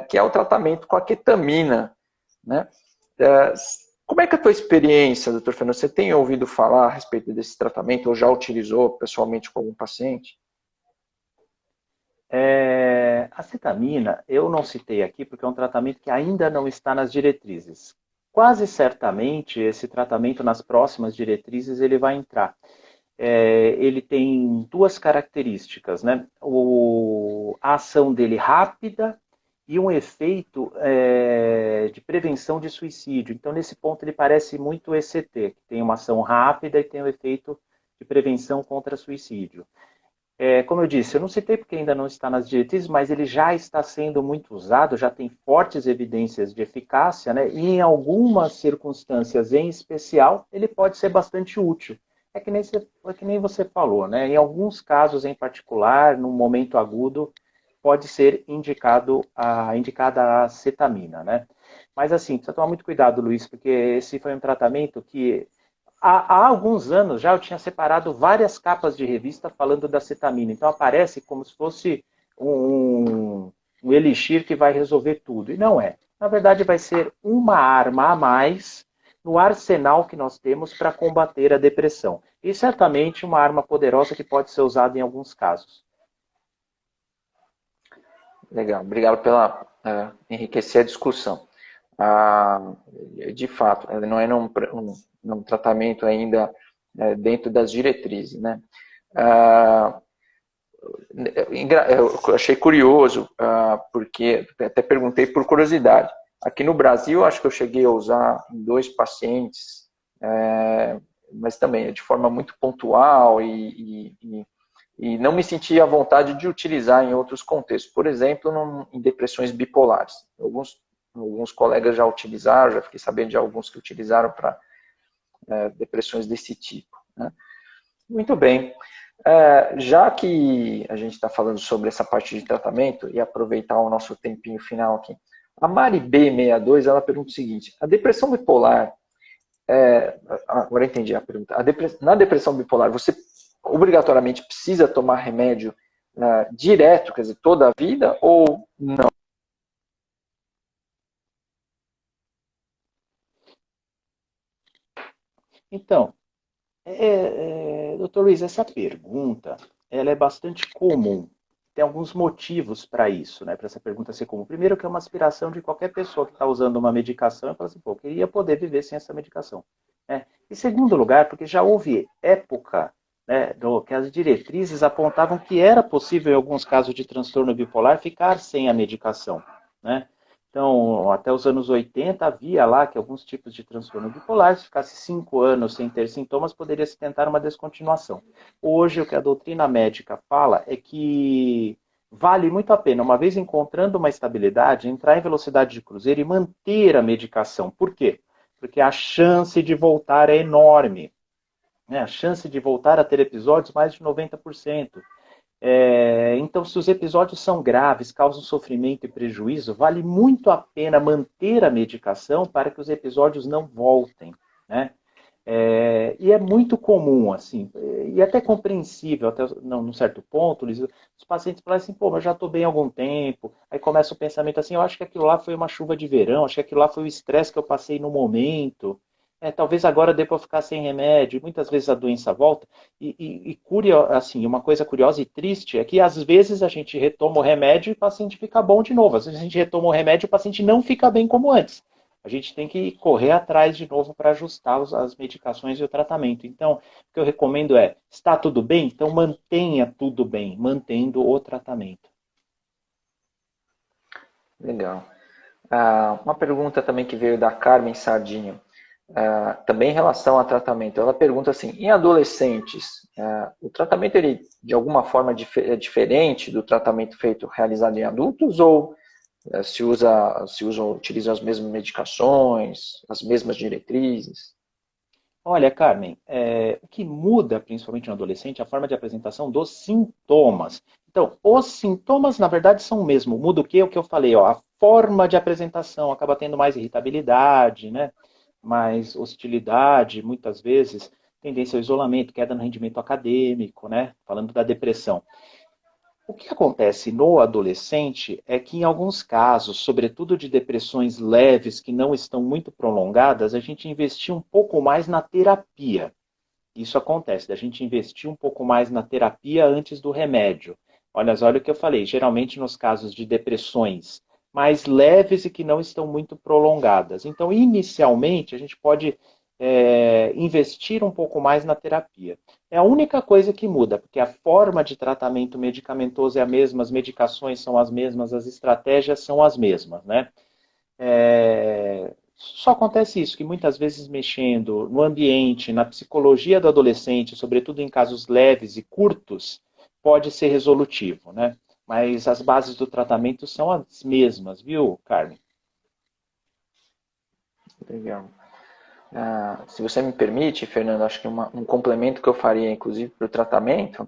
Que é o tratamento com a ketamina, né? Como é que é a tua experiência, doutor Fernando? Você tem ouvido falar a respeito desse tratamento ou já utilizou pessoalmente com algum paciente? A cetamina, eu não citei aqui porque é um tratamento que ainda não está nas diretrizes. Quase certamente esse tratamento nas próximas diretrizes ele vai entrar. Ele tem duas características, né? A ação dele rápida e um efeito de prevenção de suicídio. Então, nesse ponto, ele parece muito ECT, que tem uma ação rápida e tem um efeito de prevenção contra suicídio. Como eu disse, eu não citei porque ainda não está nas diretrizes, mas ele já está sendo muito usado, já tem fortes evidências de eficácia, né? E em algumas circunstâncias em especial, ele pode ser bastante útil. É que nem você falou, né? Em alguns casos em particular, num momento agudo, pode ser indicada a cetamina, né? Mas assim, precisa tomar muito cuidado, Luiz, porque esse foi um tratamento que há alguns anos já eu tinha separado várias capas de revista falando da cetamina. Então aparece como se fosse um elixir que vai resolver tudo. E não é. Na verdade, vai ser uma arma a mais no arsenal que nós temos para combater a depressão. E certamente uma arma poderosa que pode ser usada em alguns casos. Legal, obrigado pela enriquecer a discussão. Ah, de fato, ela não é um tratamento ainda dentro das diretrizes, né? Ah, eu achei curioso, porque até perguntei por curiosidade. Aqui no Brasil, acho que eu cheguei a usar em 2 pacientes, mas também de forma muito pontual e não me senti à vontade de utilizar em outros contextos. Por exemplo, em depressões bipolares. Alguns colegas já utilizaram, já fiquei sabendo de alguns que utilizaram para depressões desse tipo, né? Muito bem. Já que a gente está falando sobre essa parte de tratamento e aproveitar o nosso tempinho final aqui, a Mari B62 ela pergunta o seguinte: a depressão bipolar, agora eu entendi a pergunta. Na depressão bipolar, você obrigatoriamente precisa tomar remédio direto, quer dizer, toda a vida, ou não? Então, doutor Luiz, essa pergunta, ela é bastante comum. Tem alguns motivos para isso, né? Para essa pergunta ser comum. Primeiro, que é uma aspiração de qualquer pessoa que está usando uma medicação e fala assim, pô, eu queria poder viver sem essa medicação, né? Em segundo lugar, porque já houve época, né, que as diretrizes apontavam que era possível, em alguns casos de transtorno bipolar, ficar sem a medicação, né? Então, até os anos 80 havia lá que alguns tipos de transtorno bipolar, se ficasse 5 anos sem ter sintomas, poderia se tentar uma descontinuação. Hoje, o que a doutrina médica fala é que vale muito a pena, uma vez encontrando uma estabilidade, entrar em velocidade de cruzeiro e manter a medicação. Por quê? Porque a chance de voltar é enorme, né? A chance de voltar a ter episódios, mais de 90%. Então, se os episódios são graves, causam sofrimento e prejuízo, vale muito a pena manter a medicação para que os episódios não voltem, né? E é muito comum, assim, e até compreensível, até num certo ponto, os pacientes falam assim, pô, mas eu já estou bem há algum tempo, aí começa o pensamento assim, eu acho que aquilo lá foi uma chuva de verão, acho que aquilo lá foi o estresse que eu passei no momento, talvez agora dê para eu ficar sem remédio, muitas vezes a doença volta, assim, uma coisa curiosa e triste é que às vezes a gente retoma o remédio e o paciente fica bom de novo, às vezes a gente retoma o remédio e o paciente não fica bem como antes. A gente tem que correr atrás de novo para ajustar as medicações e o tratamento. Então, o que eu recomendo é, está tudo bem? Então mantenha tudo bem, mantendo o tratamento. Legal. Uma pergunta também que veio da Carmen Sardinho, também em relação a tratamento. Ela pergunta assim, em adolescentes, o tratamento ele de alguma forma é diferente do tratamento realizado em adultos ou utiliza as mesmas medicações, as mesmas diretrizes? Olha, Carmen, o que muda, principalmente no adolescente, é a forma de apresentação dos sintomas. Então, os sintomas, na verdade, são o mesmo. Muda o quê? O que eu falei, ó, a forma de apresentação acaba tendo mais irritabilidade, né? Mais hostilidade, muitas vezes, tendência ao isolamento, queda no rendimento acadêmico, né? Falando da depressão. O que acontece no adolescente é que, em alguns casos, sobretudo de depressões leves que não estão muito prolongadas, a gente investir um pouco mais na terapia. Isso acontece, da gente investir um pouco mais na terapia antes do remédio. Olha o que eu falei, geralmente nos casos de depressões mais leves e que não estão muito prolongadas. Então, inicialmente, a gente pode investir um pouco mais na terapia. É a única coisa que muda, porque a forma de tratamento medicamentoso é a mesma, as medicações são as mesmas, as estratégias são as mesmas, né? Só acontece isso, que muitas vezes mexendo no ambiente, na psicologia do adolescente, sobretudo em casos leves e curtos, pode ser resolutivo, né? Mas as bases do tratamento são as mesmas, viu, Carmen? Legal. Se você me permite, Fernando, acho que um complemento que eu faria, inclusive, para o tratamento,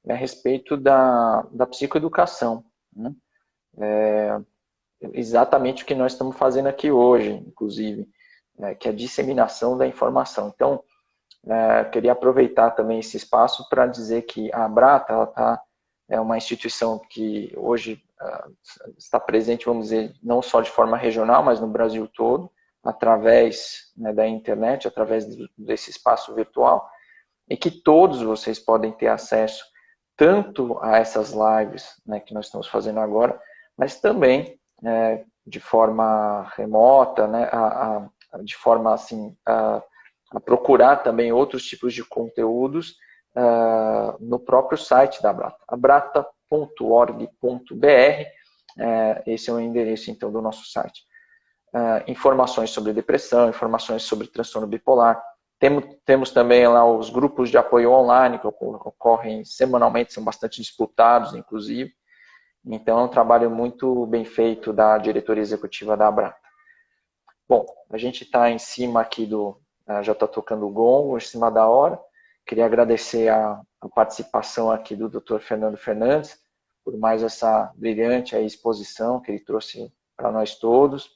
é a respeito da psicoeducação, né? Exatamente o que nós estamos fazendo aqui hoje, inclusive, que é a disseminação da informação. Então, queria aproveitar também esse espaço para dizer que a Abrata é uma instituição que hoje está presente, vamos dizer, não só de forma regional, mas no Brasil todo, através, né, da internet, através desse espaço virtual, e que todos vocês podem ter acesso tanto a essas lives, né, que nós estamos fazendo agora, mas também de forma remota, né, de forma assim, a procurar também outros tipos de conteúdos no próprio site da Abrata, abrata.org.br, esse é o endereço então do nosso site. Informações sobre depressão, informações sobre transtorno bipolar. Temos também lá os grupos de apoio online que ocorrem semanalmente, são bastante disputados, inclusive. Então, é um trabalho muito bem feito da diretoria executiva da Abrata. Bom, a gente está em cima aqui já está tocando o gongo, em cima da hora. Queria agradecer a participação aqui do Dr. Fernando Fernandes, por mais essa brilhante exposição que ele trouxe para nós todos.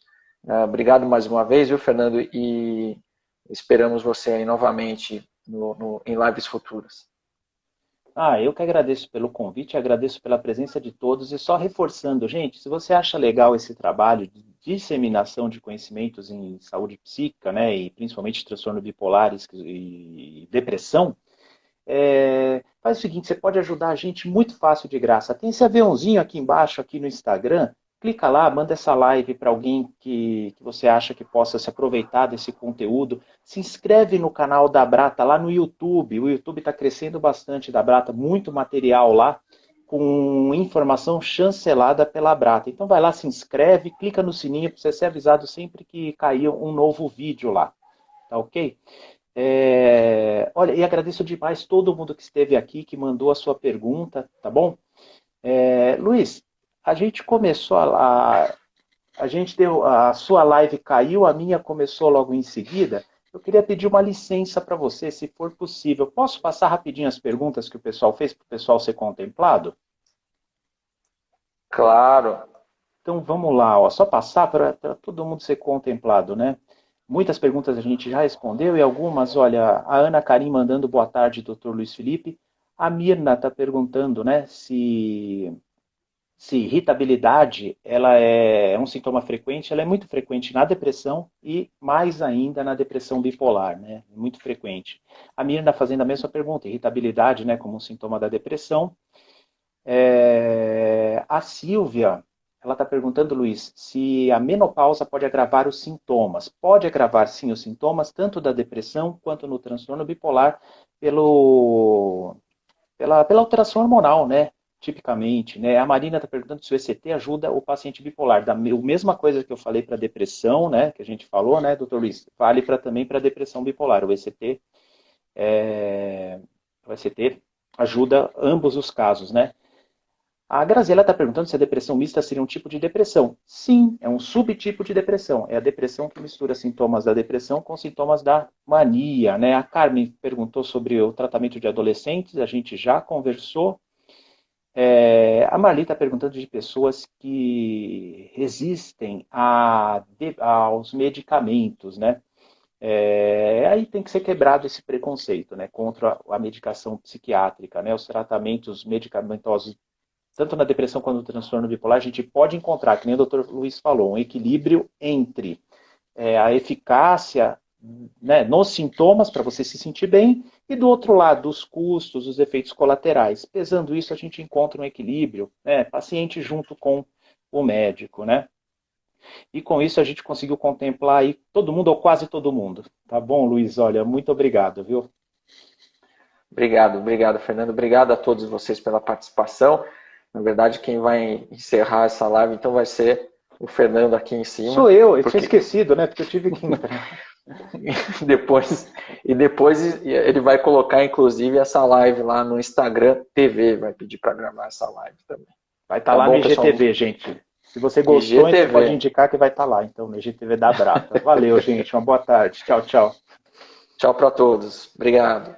Obrigado mais uma vez, viu, Fernando? E esperamos você aí novamente em lives futuras. Eu que agradeço pelo convite, agradeço pela presença de todos e só reforçando, gente, se você acha legal esse trabalho de disseminação de conhecimentos em saúde psíquica, né, e principalmente transtorno bipolares e depressão, faz o seguinte, você pode ajudar a gente muito fácil de graça. Tem esse aviãozinho aqui embaixo, aqui no Instagram, clica lá, manda essa live para alguém que você acha que possa se aproveitar desse conteúdo. Se inscreve no canal da Abrata lá no YouTube. O YouTube está crescendo bastante da Abrata, muito material lá, com informação chancelada pela Abrata. Então vai lá, se inscreve, clica no sininho para você ser avisado sempre que cair um novo vídeo lá. Tá ok? Olha, e agradeço demais todo mundo que esteve aqui, que mandou a sua pergunta, tá bom? Luiz, a gente começou a sua live caiu, a minha começou logo em seguida. Eu queria pedir uma licença para você, se for possível. Posso passar rapidinho as perguntas que o pessoal fez para o pessoal ser contemplado? Claro. Então vamos lá, ó, só passar para todo mundo ser contemplado, né? Muitas perguntas a gente já respondeu e algumas, olha, a Ana Karim mandando boa tarde, doutor Luiz Felipe. A Mirna está perguntando, né, se irritabilidade ela é um sintoma frequente, ela é muito frequente na depressão e mais ainda na depressão bipolar, né? Muito frequente. A Mirna fazendo a mesma pergunta, irritabilidade, né, como um sintoma da depressão. A Silvia, ela está perguntando, Luiz, se a menopausa pode agravar os sintomas. Pode agravar, sim, os sintomas, tanto da depressão quanto no transtorno bipolar, pela alteração hormonal, né? Tipicamente, né? A Marina está perguntando se o ECT ajuda o paciente bipolar. A mesma coisa que eu falei para depressão, né? Que a gente falou, né, doutor Luiz? Vale também para depressão bipolar. O ECT ajuda ambos os casos, né? A Graziela está perguntando se a depressão mista seria um tipo de depressão. Sim, é um subtipo de depressão. É a depressão que mistura sintomas da depressão com sintomas da mania, né? A Carmen perguntou sobre o tratamento de adolescentes, a gente já conversou. A Marli está perguntando de pessoas que resistem aos medicamentos, né? Aí tem que ser quebrado esse preconceito, né? Contra a medicação psiquiátrica, né? Os tratamentos medicamentosos tanto na depressão quanto no transtorno bipolar, a gente pode encontrar, que nem o Dr. Luiz falou, um equilíbrio entre a eficácia, né, nos sintomas, para você se sentir bem, e do outro lado, os custos, os efeitos colaterais. Pesando isso, a gente encontra um equilíbrio, né, paciente junto com o médico, né? E com isso a gente conseguiu contemplar aí todo mundo, ou quase todo mundo. Tá bom, Luiz? Olha, muito obrigado, viu? Obrigado, Fernando. Obrigado a todos vocês pela participação. Na verdade, quem vai encerrar essa live, então, vai ser o Fernando aqui em cima. Sou eu tinha esquecido, né? Porque eu tive que entrar. depois ele vai colocar, inclusive, essa live lá no Instagram TV, vai pedir para gravar essa live também. Vai estar lá no IGTV, gente. Se você gostou, então pode indicar que vai estar lá, então, no IGTV da Abrata. Valeu, gente. Uma boa tarde. Tchau, tchau. Tchau para todos. Obrigado.